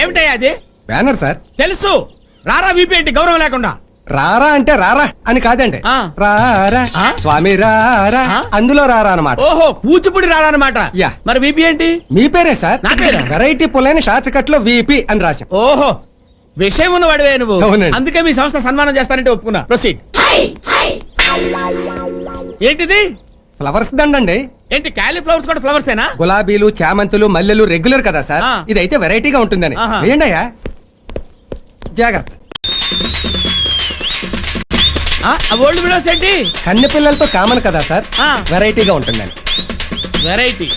ఏమిటయ్యా అది? Banner sir. తెలుసు. రారా వీపీ ఏంటి గౌరవం లేకుండా? రారా అంటే రారా అని కాదండి, రారా స్వామి రారా అందులో రారా అన్నమాట. ఓహో, కూచిపూడి రారా అన్నమాట. యా. మరి వీపీ ఏంటి? మీ పేరే సార్. నా పేరా? వెరైటీ పుల్లైన షార్ట్ కట్ లో వీపీ అని రాశాం. ఓహో, విషయం ఉన్నవాడివే నువ్వు. అవునండి. అందుకే మీ సంస్థ సన్మానం చేస్తానంటే ఒప్పుకున్నా. ప్రొసీడ్. ఏంటిది? ఫ్లవర్స్ దండండి. ఏంటి కాలీఫ్లవర్స్ కూడా ఫ్లవర్స్ ఏనా? గులాబీలు, చామంతులు, మల్లెలు రెగ్యులర్ కదా సార్. ఇదైతే వెరైటీగా ఉంటుందని. వేయండి అయ్యా, జాగ్రత్త. ఓల్డ్ విడోస్ ఏంటి? కన్నె పిల్లలతో కామన్ కదా సార్, వెరైటీగా ఉంటుందని. వెరైటీ.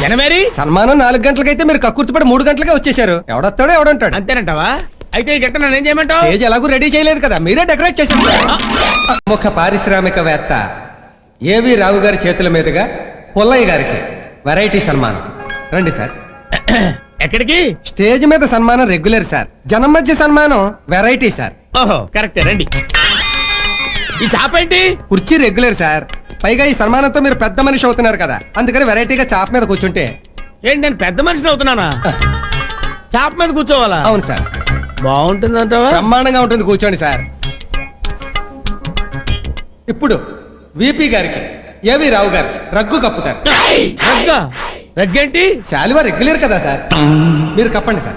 జనమేరీ సన్మానం 4 గంటలకైతే మీరు కక్కుర్తిపడి 3 గంటలకే వచ్చేసారు. ఎవడొస్తాడో ఎవడంటాడు. అంతేనంటావా? అయితే ఈ గంట నన్ను ఏం చేయమంటావు? స్టేజ్ ఎలాగూ రెడీ చేయలేదు కదా, మీరే డెకరేట్ చేశారు. ప్రముఖ పారిశ్రామికవేత్త ఏవి రావు గారి చేతుల మీదుగా పుల్లయ్య గారికి వెరైటీ సన్మానం. రండి సార్. ఎక్కడికి? స్టేజ్ మీద సన్మానం రెగ్యులర్ సార్, జనం మధ్య సన్మానం వెరైటీ సార్. ఓహో, కరెక్టే. రండి. ఈ చాప ఏంటి? కుర్చీ రెగ్యులర్ సార్, పైగా ఈ సన్మానంతో మీరు పెద్ద మనిషి అవుతున్నారు కదా, అందుకని వెరైటీగా చాప మీద కూర్చుంటే. ఏంటి, నేను పెద్ద మనిషిని అవుతున్నానా? చాప మీద కూర్చోవాలా? అవును సార్. బాగుంటుందంటావా? బ్రహ్మాండంగా ఉంటుంది, కూర్చోండి సార్. ఇప్పుడు విపి గారికి ఏవి రావు గారు రగ్గు కప్పుతారు. రగ్గేంటి? శాలువా రెగ్యులర్ కదా సార్, మీరు కప్పండి సార్.